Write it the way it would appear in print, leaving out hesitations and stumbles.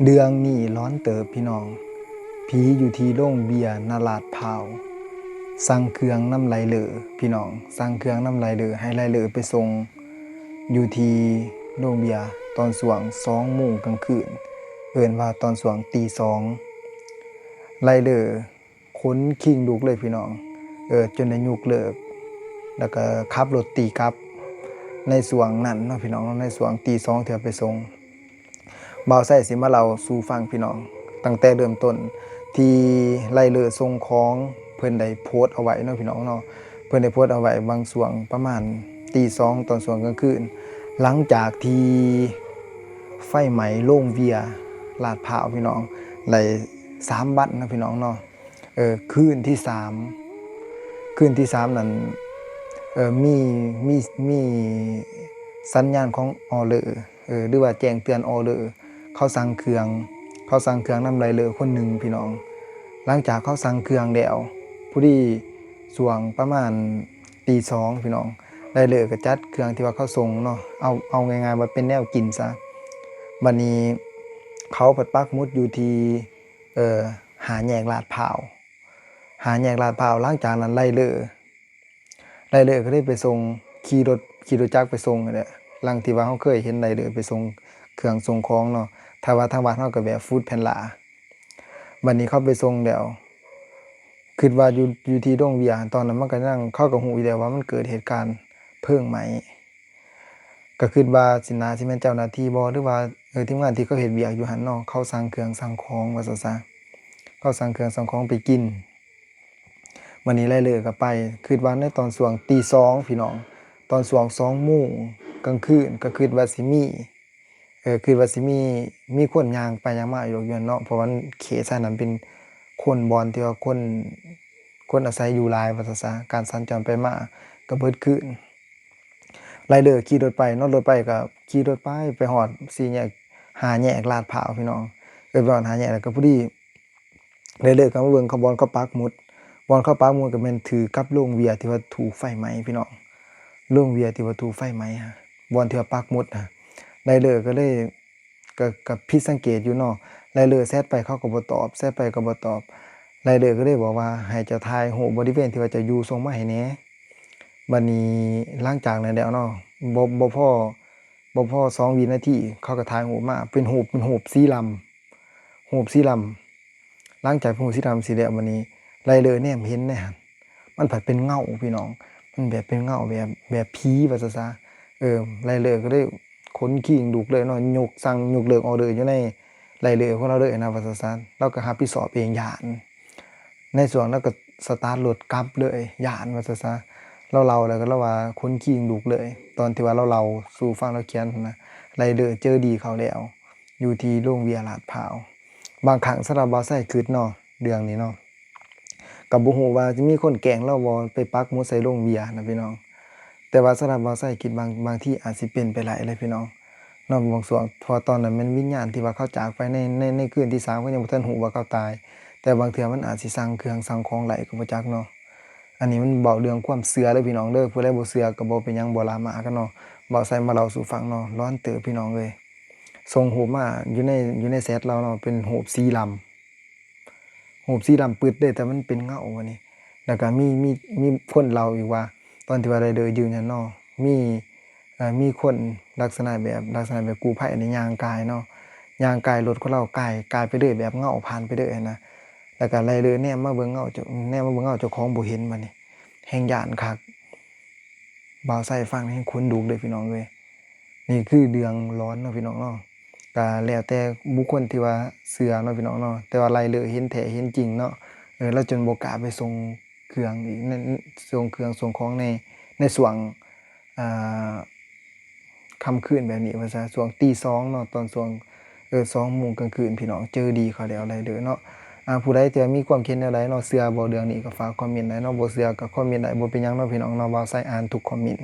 เดืองนี้ร้อนเติบพี่น้องผีอยู่ที่โรงเบียร์นาลาดพร้าวสั่งเครื่องน้ำไหลเหลือพี่น้องสั่งเครื่องน้ำไหลเหลือให้ไหลเหลือไปส่งอยู่ที่โรงเบียร์ตอนสว่าง2 โมงกลางคืนเอิ้นว่าตอนสว่างตีสองไหลเหลือขนคิงลูกเลยพี่น้องจนได้ยุกเลิกแล้วก็ขับรถตีกลับในสว่างนั้นเนาะพี่น้องในสว่างตีสองเถื่อไปส่ง บ่าวไส้สิมาเล่าสู่ฟังพี่น้องตั้งแต่เริ่มต้นที่ไล่เลือส่งของเพิ่นได้โพสต์เอาไว้เนาะพี่น้องเนาะเพิ่นได้โพสต์เอาไว้บางช่วงประมาณตีสองตอนช่วงกลางคืนหลังจากที่ไฟไหม้โรงเบียร์ลาดพร้าวพี่น้องไหล3 วันนะพี่น้องเนาะคืนที่3นั้นมีมีสัญญาณของออเลอร์หรือว่าแจ้งเตือนออเลอร์เขาสั่งเครื่องนำไหลเลอคนหนึ่งพี่น้องหลังจากเขาสั่งเครื่องแล้วผู้ที่ช่วงประมาณตีสองพี่น้องไหลเลอก็จัดเครื่องที่ว่าเขาส่งเนาะเอาง่ายๆว่าเป็นแนวกินซะบัดนี้เขาปักหมุดอยู่ที่หาแยกลาดพร้าวหลังจากนั้นไหลเลอก็ได้ไปส่งขี่รถจักรไปส่งนั่นแหละหลังที่ว่าเขาเคยเห็นไหลเลอไปส่งเครื่องส่งของเนาะถ้าว่าทางบ้านเฮาก็แบบฟู้ดแพนด้าบัดนี้เขาไปส่งแล้วคิดว่าอยู่ที่โรงเบียร์ตอนนั้นมันก็ยังเขาก็ฮู้อยู่แล้วว่ามันเกิดเหตุการณ์เพลิงไหม้ก็คิดว่าสิแม่นเจ้าหน้าที่บ่หรือว่าทีมงานที่เขาเฮ็ดเวียกอยู่หั่นเนาะเขาสั่งเครื่องสั่งของว่าซั่นซะเขาสั่งเครื่องสั่งของไปกินวันนี้ไล่เลิกก็ไปคิดว่าในตอนช่วงตีสองพี่น้องตอนช่วง2 โมงกลางคืนก็คิดว่าสิคือว่าสิมีคนย่างไปย่างมาอยู่เนาะเพราะว่าเขตนั้นเป็นคนบอนที่ว่าคนอาศัยอยู่หลายว่าซั่นซะการสัญจรไปมาก็เบิดคืนไรเดอร์ขี่รถไปเนาะรถไปก็ขี่รถไปฮอด4 แยก5 แยกลาดพร้าวพี่น้องไปฮอด5 แยกแล้วก็พอดีไรเดอร์ก็มาเบิ่งเขาบอนเขาปักหมุดก็แม่นถือกับโรงเบียร์ที่ว่าถูกไฟไหม้พี่น้องโรงเบียร์ที่ว่าถูกไฟไหม้บอนที่ว่าปักหมุดไรเดอร์ก็เลยก็ผิดสังเกตอยู่เนาะไรเดอร์แชทไปเขาก็บ่ตอบแชทไปก็บ่ตอบไรเดอร์ก็เลยบอกว่าให้เจ้าถ่ายรูปบริเวณที่ว่าเจ้าอยู่ส่งมาให้แหน่บัดนี้หลังจากนั้นแล้วเนาะบ่พอ2 วินาทีเขาก็ถ่ายรูปมาเป็นรูปสีลำหลังจากรูปสีลำสิแล้วบัดนี้ไรเดอร์แนมเห็นเนี่ยมันผัดเป็นเงาพี่น้องมันแบบเป็นเงาแบบผีว่าซั่นซะไรเดอร์ก็เลยขนขิงลูกเลยเนาะสั่งยกเลิกออเดอร์อยู่ในไล่เรือของเราเลยนะว่าซั่นซะเราก็รับผิดชอบเองย้านในส่วนเราก็สตาร์ทรถกลับเลยย้านว่าซั่นซะเราแล้วก็เราว่าขนขิงลูกเลยตอนที่ว่าเราสู่ฟังเราเขียนนะไล่เรือเจอดีเขาแล้วอยู่ที่โรงเบียร์ลาดพร้าวบางครั้งสำหรับบ่าวไส้คิดเนาะเรื่องนี้เนาะก็บ่ฮู้ว่าจะมีคนแกล้งเราบ่ไปปักหมุดใส่โรงเบียร์นะพี่น้องแต่ว่าสำหรับบ่าวไส้คิดบางที่อาจสิเป็นไปหลายเลยพี่น้องเนาะบางส่วนพอตอนนั้นมันวิญญาณที่ว่าเขาจากไปในคืนที่3ก็ยังบ่ทันฮู้ว่าเขาตายแต่บางเทื่อมันอาจสิสั่งเครื่องสั่งของไหลก็บ่จักเนาะอันนี้มันเว้าเรื่องความเชื่อเด้อพี่น้องเด้อผู้ใดบ่เชื่อก็บ่เป็นหยังบ่ลามากันเนาะบ่าวไส้มาเล่าสู่ฟังเนาะร้อนเติบพี่น้องเอ้ยส่งรูปมาอยู่ในแชตเราเนาะเป็นรูปสีดำปึดเลยแต่มันเป็นเงาอันนี้แล้วก็มีคนเล่าอีกว่าตอนที่ว่าไรเดอยืนยันเนาะมีคนลักษณะแบบกู้ภัยในย่างกายเนาะย่างกายรถของเรากายไปเรื่อยแบบเงาผ่านไปเรื่อยนะแล้วก็ไรเดอแนมมาเบิ่งเงาเจ้าของบ่เห็นบัดนี้แฮ่งย้านคักบ่าวไส้ฟังแฮ่งขนลุกเลยพี่น้องเอ้ยนี่คือเรื่องร้อนเนาะพี่น้องเนาะก็แล้วแต่บุคคลที่ว่าเชื่อเนาะพี่น้องเนาะแต่ว่าไรเดอเห็นแท้เห็นจริงเนาะแล้วจนบ่กล้าไปส่งเครื่องอีกส่งเครื่องส่งของในช่วงอ่าค่ำคืนแบบนี้ว่าซะช่วงตีสองเนาะตอนช่วง2 โมงกลางคืนพี่น้องเจอดีเขาแล้วไรเด้อเนาะผู้ใดที่มีความคิดแนวใดเนาะเชื่อบ่เรื่องนี้ก็ฝากคอมเมนต์ได้เนาะบ่เชื่อก็คอมเมนต์ได้บ่เป็นหยังเนาะพี่น้องเนาะบ่าวไส้อ่านทุกคอมเมนต์